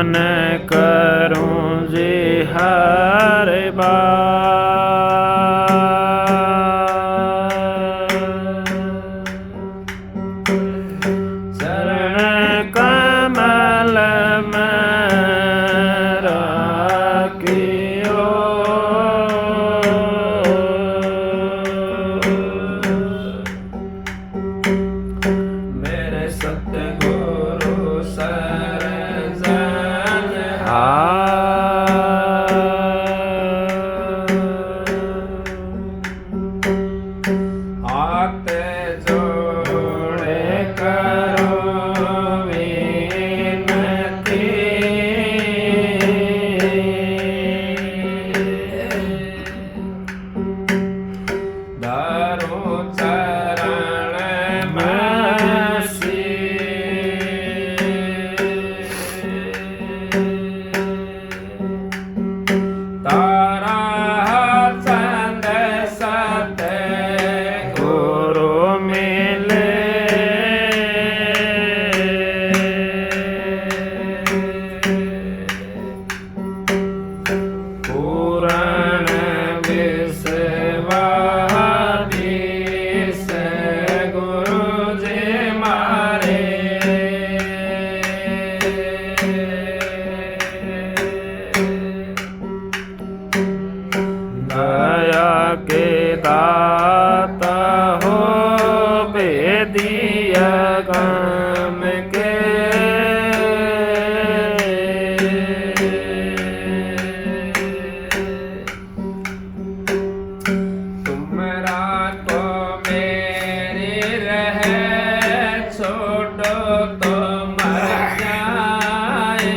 मन करूं जी हर बार। चरण कमल में राखियो मेरे सतगुरु हाथ जोड़े करो विनती, धरो चरण में तारा चंद सत गुरु मिले, पूरण विश्वादी से गुरु जी मारे, दया के दाता हो बेदिया काम के, तुमरा तो मेरी रहे छोड़ो तो मर जाए,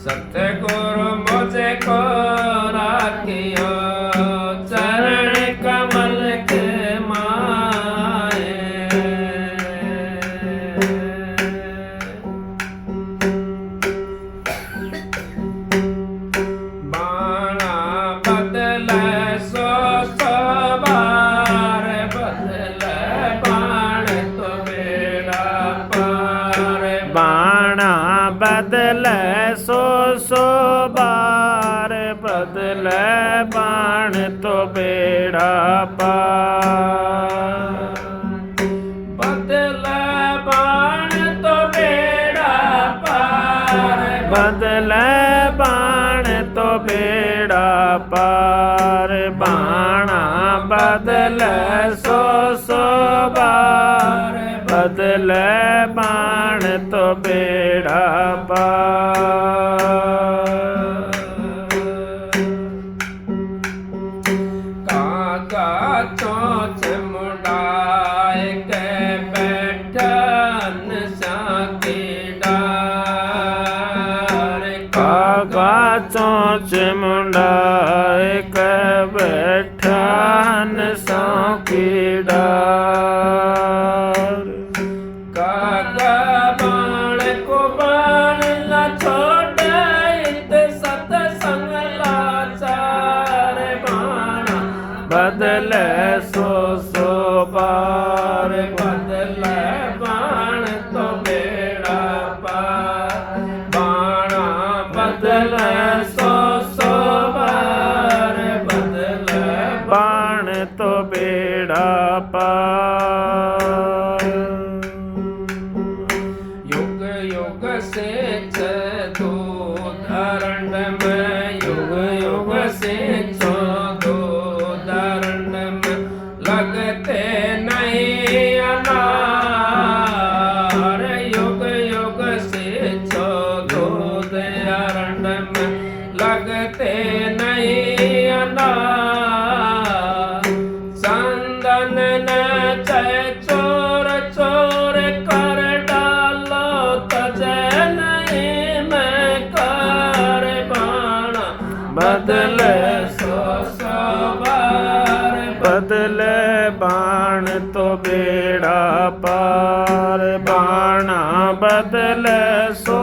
सतगुरु मुझे को राखियो चरण कमल के माए, बाणा बदले सो बार बदले बाण तो बेड़ा पार, बाणा बदले सो बार बदले बाण तो बेड़ा पार, बदले बाण तो बेड़ा पार, बदले बाण तो बेड़ा पार, बाणा बदले सो बार बदले बाण तो बेड़ा पार। काका चोंच मुड़ाए के बैठन साकी डार, काका चोंच मुड़ाए के बैठन साकी डार, काका बाण को बाण न छोड़े इत सतसंग लाचार, बाणा बदले सो बार बदले बाण तो बेड़ा पार, बाणा बदले सो बार बदले बाण तो बेड़ा पार। युग युग से दो धरण में, युग युग से दो धरण में लगते नहीं अनार, युग युग से दो धरण में लगते नहीं अनार, संदन ने चय चोर चोर कर डालो तजे नहीं मैं कर, बाणा बदले सो बार बदले बाण तो बेड़ा पार, बाणा बदले सो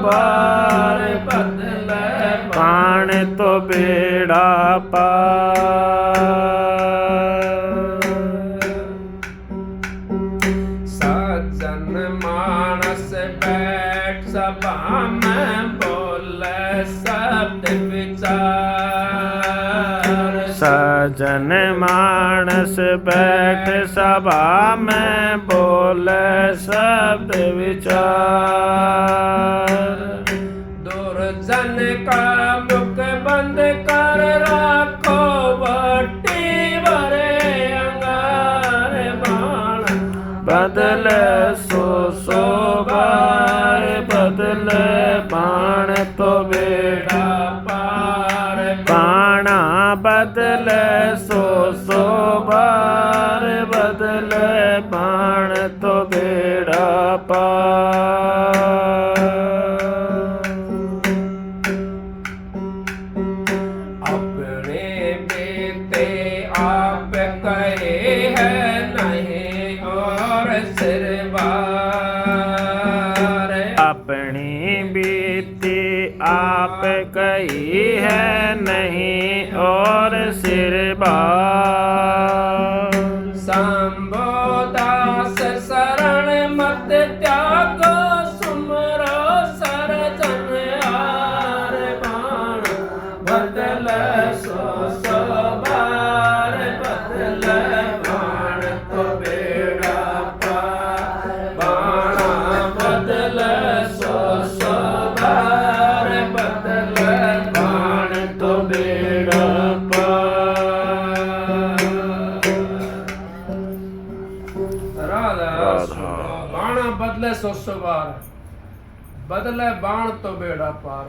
बार बदले बाण तो बेड़ा पार। शब्द विचार। सजन मानस बैठ सभा में बोले शब्द विचार। दुर्जन का मुख बंद कर रखो भट्टी भरे अंगार बाण। बदले सो बार बदले बाण तो बेड़ा पार। बाणा बदले सो बार बदले बाण तो बेड़ा पार। अपने बेटे आप कहे हैं नहीं और सिर बार। अपनी बीती आप कही है नहीं और सिर बार। शंभो दास शरण मत त्यागो सुमरो सरजन हार बाण। बदले सो बार बदले बाण तो बेड़ा पार। बाणा बदले सो बार बदले बाण तो बेड़ा पार। राधा बाणा बदले सो बार बदले बाण तो बेड़ा पार।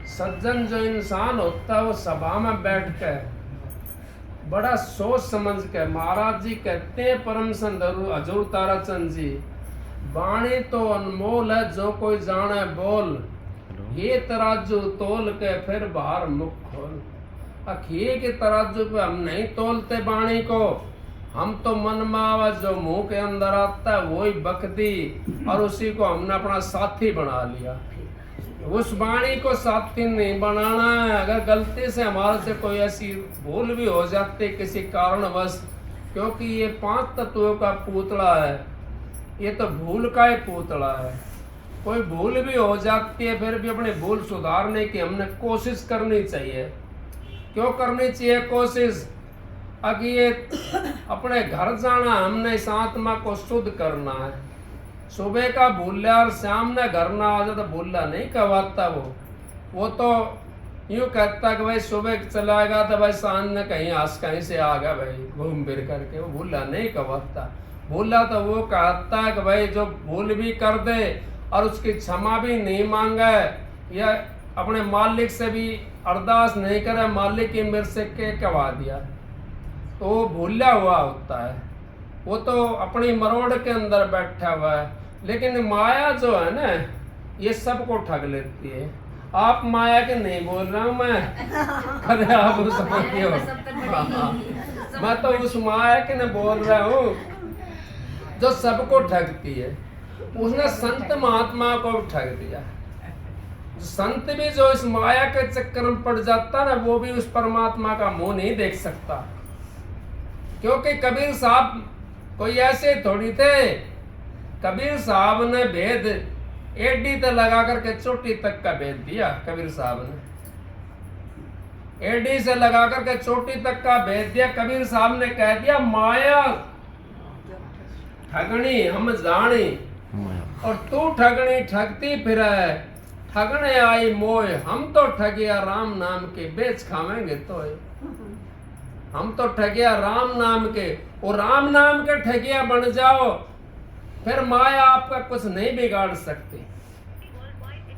सज्जन जो इंसान होता है वो सभा में बैठ कर बड़ा सोच समझ के, महाराज जी कहते हैं परम संत हजूर ताराचंद जी, बाणी तो अनमोल है जो कोई जाने बोल। ये तराजू तोल के फिर बाहर मुख खोल। अखिए के तराजू पे हम नहीं तोलते बाणी को, हम तो मन मावा जो मुंह के अंदर आता है वही बकदी और उसी को हमने अपना साथी बना लिया। उस वाणी को साथी नहीं बनाना है। अगर गलती से हमारे से कोई ऐसी भूल भी हो जाती किसी कारणवश, क्योंकि ये 5 तत्वों का पुतला है, ये तो भूल का ही पुतला है। कोई भूल भी हो जाती है फिर भी अपनी भूल सुधारने की हमने कोशिश करनी चाहिए। क्यों करनी चाहिए कोशिश? अगर ये अपने घर जाना, हमने इस आत्मा को शुद्ध करना है। सुबह का भूल्ला और शाम ने घर ना आ जाए तो भूल्ला नहीं कहवाता वो तो यूँ कहता कि भाई सुबह चलाएगा तो भाई शाम ने कहीं से आ गया भाई घूम फिर करके, वो भूल्ला नहीं कहवाता। भूल्ला तो वो कहता है कि भाई जो भूल भी कर दे और उसकी क्षमा भी नहीं मांगे या अपने मालिक से भी अरदास नहीं करे, मालिक की मेरे से के कहवा दिया, तो वो भूला हुआ होता है। वो तो अपनी मरोड़ के अंदर बैठा हुआ है। लेकिन माया जो है ना, ये सबको ठग लेती है। आप माया के नहीं बोल रहा हूँ मैं, अरे आप उस समझिए हो, मैं तो उस माया के नहीं बोल रहा हूँ जो सबको ठगती है। उसने संत महात्मा को भी ठग दिया। संत भी जो इस माया के चक्कर में पड़ जाता ना, वो भी उस परमात्मा का मुंह नहीं देख सकता। क्योंकि कबीर साहब कोई ऐसे थोड़ी थे। कबीर साहब ने भेद एडी तक लगा करके चोटी तक का भेद दिया। कबीर साहब ने एडी से लगा करके चोटी तक का भेद दिया। कबीर साहब ने कह दिया माया ठगनी हम जानी और तू ठगनी ठगती फिर ठगने आई मोय। हम तो ठगिया राम नाम के बेच खावेंगे तो हम तो ठगिया राम नाम के, वो राम नाम के ठगिया बन जाओ फिर माया आपका कुछ नहीं बिगाड़ सकती।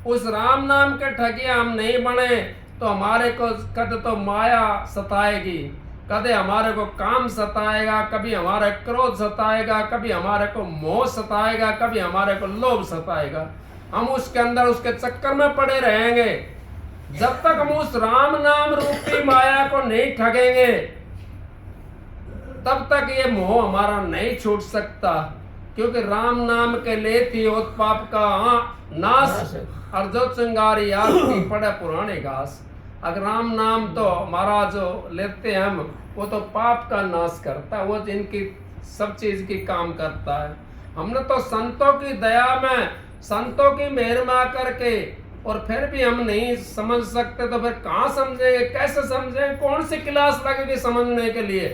उस राम नाम के ठगिया हम नहीं बने तो हमारे को कद तो माया सताएगी, कदे हमारे को काम सताएगा, कभी हमारे क्रोध सताएगा, कभी हमारे को मोह सताएगा, कभी हमारे को लोभ सताएगा। हम उसके अंदर उसके चक्कर में पड़े रहेंगे। जब तक हम उस राम नाम रूपी माया को नहीं ठगेंगे तब तक ये मोह हमारा नहीं छूट सकता। क्योंकि राम नाम के लेती ओत पाप का नाश और जो चिंगारी आग की पड़े पुराने घास। अगर राम नाम तो हमारा जो लेते हैं हम, वो तो पाप का नाश करता है, वो जिनकी सब चीज की काम करता है। हमने तो संतों की दया में, संतों की मेहरमा करके और फिर भी हम नहीं समझ सकते तो फिर कहाँ समझेंगे, कैसे समझेंगे? कौन सी क्लास लगेगी समझने के लिए?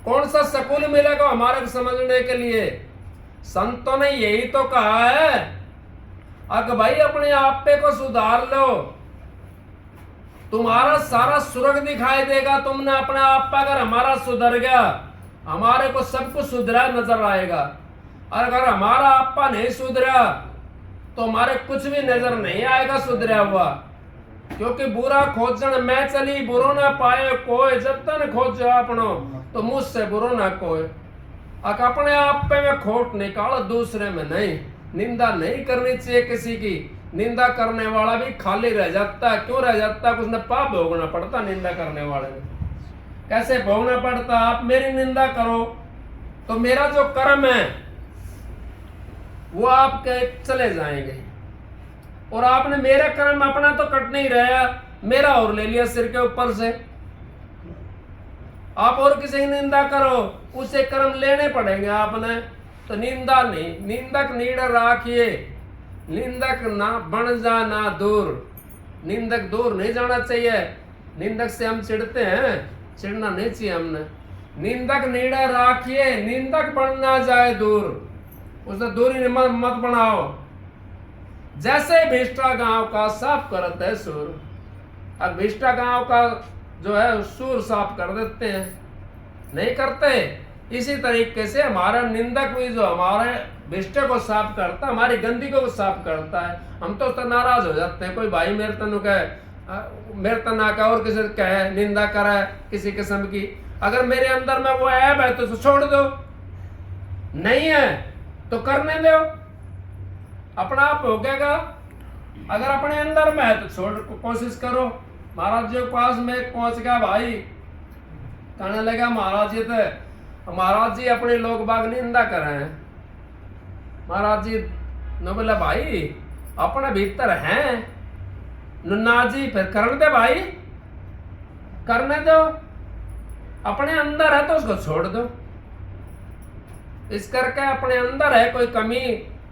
कौन सा स्कूल मिलेगा हमारे को समझने के लिए? संतों ने यही तो कहा है, अगर भाई अपने आप पे को सुधार लो, तुम्हारा सारा स्वर्ग दिखाई देगा। तुमने अपने आप पे अगर हमारा सुधर गया, हमारे को सब कुछ सुधरा नजर आएगा। और अगर हमारा आपा नहीं सुधरा तो हमारे कुछ भी नजर नहीं आएगा सुधरा हुआ। क्योंकि बुरा खोजन मैं चली, बुरो ना पाए कोई, जब तक खोजो अपनो तो मुझसे बुरो ना कोई। अपने आप पे में खोट निकालो, दूसरे में नहीं। निंदा नहीं करनी चाहिए किसी की। निंदा करने वाला भी खाली रह जाता है। क्यों रह जाता है? उसने पाप भोगना पड़ता निंदा करने वाले ने। कैसे भोगना पड़ता? आप मेरी निंदा करो तो मेरा जो कर्म है वो आपके चले जाएंगे, और आपने मेरा कर्म अपना तो कट नहीं रहा, मेरा और ले लिया सिर के ऊपर से। आप और किसी की निंदा करो, उसे कर्म लेने पड़ेंगे आपने। तो निंदा नहीं, निंदक नीड राखिए, निंदक ना बन जाना दूर। निंदक दूर नहीं जाना चाहिए। निंदक से हम चिढ़ते हैं, चिढ़ना नहीं चाहिए हमने। निंदक नीड राखिए, निंदक बन ना जाए दूर, उसे दूरी मत बनाओ। जैसे भिष्टा गांव का साफ करते है सूर, अब भिष्टा गांव का जो है सूर साफ कर देते हैं, नहीं करते। इसी तरीके से हमारा निंदक भी जो हमारे भिष्टे को साफ करता, हमारी गंदगी को साफ करता है। हम तो नाराज हो जाते हैं, कोई भाई मेरे तनु कहे, मेरे तना का और किसी कहे, निंदा करे किसी किस्म की, अगर मेरे अंदर में वो ऐब है तो छोड़ दो, नहीं है तो करने दो, अपना आप हो गएगा। अगर अपने अंदर में है तो छोड़ कोशिश करो। महाराज जी के पास में पहुंच गया भाई, कहने लगा महाराज जी तो महाराज जी अपने लोग बाग निंदा कर रहे हैं। महाराज जी ने बोला भाई अपने भीतर हैं ना जी, फिर करने दे भाई, करने दो। अपने अंदर है तो उसको छोड़ दो। इस करके अपने अंदर है कोई कमी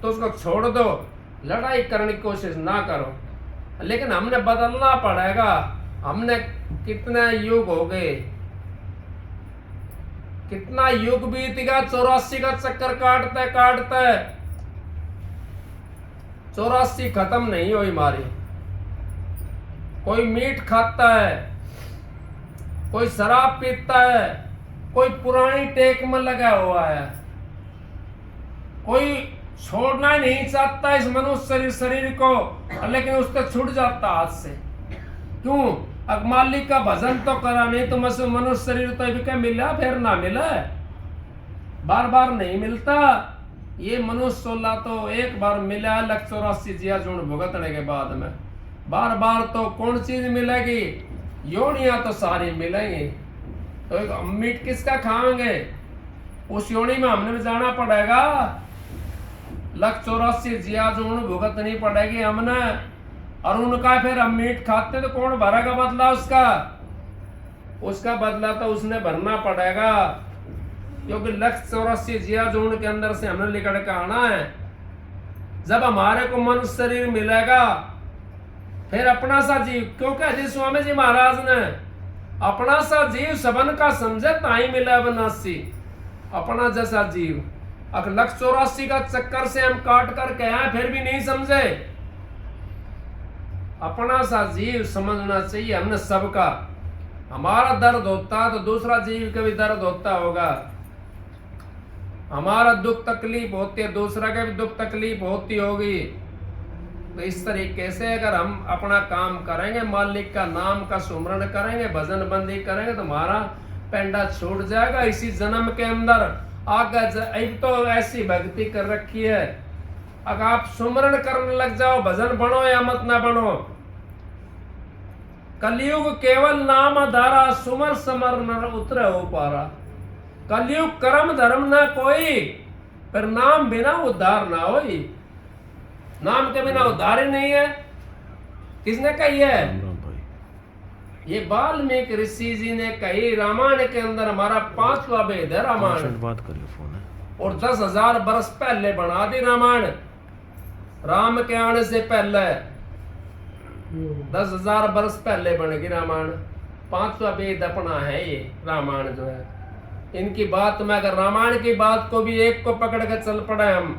तो उसको छोड़ दो, लड़ाई करने की कोशिश ना करो। लेकिन हमने बदलना पड़ेगा। हमने कितने युग हो गए, कितना युग बीत गया, 84 का चक्कर काटते काटते 84 खत्म नहीं हुई हमारी। कोई मीट खाता है, कोई शराब पीता है, कोई पुरानी टेक में लगा हुआ है, कोई छोड़ना नहीं चाहता इस मनुष्य शरीर को, लेकिन उसको छूट जाता हाथ से। क्यों? अब मालिक का भजन तो करा नहीं तो मनुष्य शरीर तो भी क्या मिला, फिर ना मिला, बार बार नहीं मिलता। ये मनुष्य 16 तो एक बार मिला, 184 जिया जोड़ भुगतने के बाद में। बार बार तो कौन चीज मिलेगी? योनियां तो सारी मिलेंगी। तो मीट किसका खाएंगे? उस योनि में हमने भी जाना पड़ेगा। 184 जिया जोड़ भुगतनी पड़ेगी हमने, और उनका फिर हम मीट खाते तो कौन भरेगा बदला? उसका बदला तो उसने भरना पड़ेगा, क्योंकि 184 जिया जोड़ के अंदर से हमने निकल के आना है। जब हमारे को मनुष्य शरीर मिलेगा फिर अपना सा जीव, क्योंकि अजय स्वामी जी महाराज ने अपना सा जीव सबन का समझे ताई मिला बनासी। अपना जैसा जीव, अगर 184 का चक्कर से हम काट कर के आए फिर भी नहीं समझे। अपना सा जीव समझना चाहिए हमने सबका। हमारा दर्द होता तो दूसरा जीव का भी दर्द होता होगा। हमारा दुख तकलीफ होती है, दूसरा का भी दुख तकलीफ होती होगी। तो इस तरीके से अगर हम अपना काम करेंगे, मालिक का नाम का सुमरण करेंगे, भजन बंदी करेंगे, तो हमारा पेंडा छूट जाएगा इसी जन्म के अंदर। आगे एक तो ऐसी भक्ति कर रखी है, अगर आप सुमरण करने लग जाओ, भजन बनो या मत ना बनो, कलयुग केवल नाम धारा, सुमर समर न उतरे हो पारा। कलयुग कर्म धर्म ना कोई, पर नाम बिना उद्धार ना होई। नाम के बिना उद्धार ही नहीं है। किसने कही है? ये वाल्मीकि ऋषि जी ने कही। रामायण के अंदर हमारा 5वां वेद है रामायण, बात करिए फोन है, और 10,000 वर्ष पहले बना दी रामायण। राम के आने से पहले 10,000 वर्ष पहले बनेगी रामायण। 5वां वेद अपना है ये रामायण जो है। इनकी बात में अगर रामायण की बात को भी एक को पकड़ के चल पड़े हम,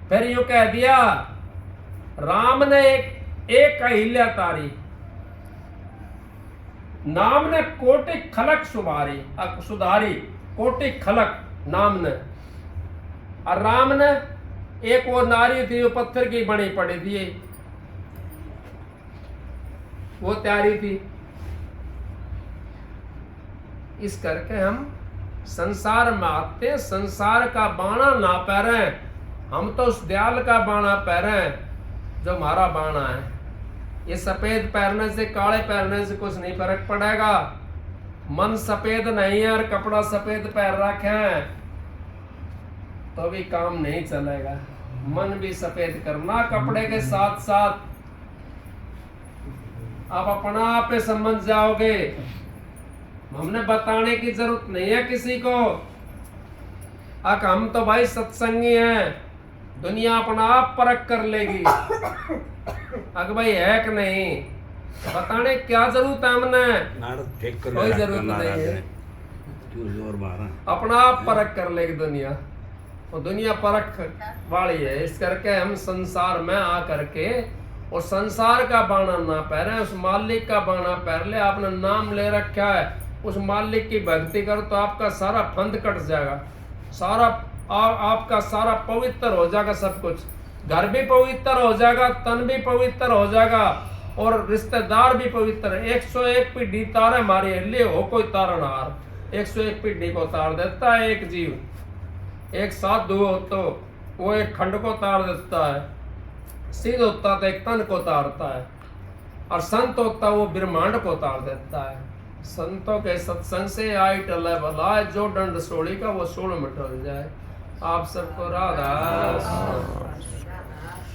फिर यूं कह दिया राम ने एक अहिल्या तारी, नाम ने कोटि खलक सुधारी, कोटि खलक नाम ने। और राम ने एक वो नारी थी, वो पत्थर की बनी पड़ी थी, वो तैयारी थी। इस करके हम संसार में आते हैं, संसार का बाणा ना पैरे, हम तो उस दयाल का बाणा पैरे जो हमारा बाणा है। ये सफेद पहनने से काले पहनने से कुछ नहीं फर्क पड़ेगा। मन सफेद नहीं है और कपड़ा सफेद पहन रखे हैं तो भी काम नहीं चलेगा। मन भी सफेद करना कपड़े के साथ साथ। आप अपना आप पे समझ जाओगे, हमने बताने की जरूरत नहीं है किसी को। हम तो भाई सत्संगी हैं, दुनिया अपना आप परख कर लेगी भाई है कि नहीं, बताने क्या जरूरत है हमने, कोई जरूरत नहीं है। अपना आप परख कर लेगी दुनिया, वो दुनिया परख वाली है। इस करके हम संसार में आ करके और संसार का बाणा ना पहने, उस मालिक का बाणा पहन ले। आपने नाम ले रखा है, उस मालिक की भक्ति करो तो आपका सारा फंद कट जाएगा, सारा आपका सारा पवित्र हो जाएगा। सब कुछ, घर भी पवित्र हो जाएगा, तन भी पवित्र हो जाएगा और रिश्तेदार भी पवित्र। 101 पीढ़ी तारे हमारे लिए हो कोई तारणहार, 101 पीढ़ी को तार देता है एक जीव। एक साधु हो तो वो एक खंड को तार देता है, सिद्ध होता तो एक तन को तारता है, और संत होता वो ब्रह्मांड को तार देता है। संतों के सत्संग से आई टले भला, जो दंड सोड़ी का वो सोड़ मिट जाए। आप सबको राधा।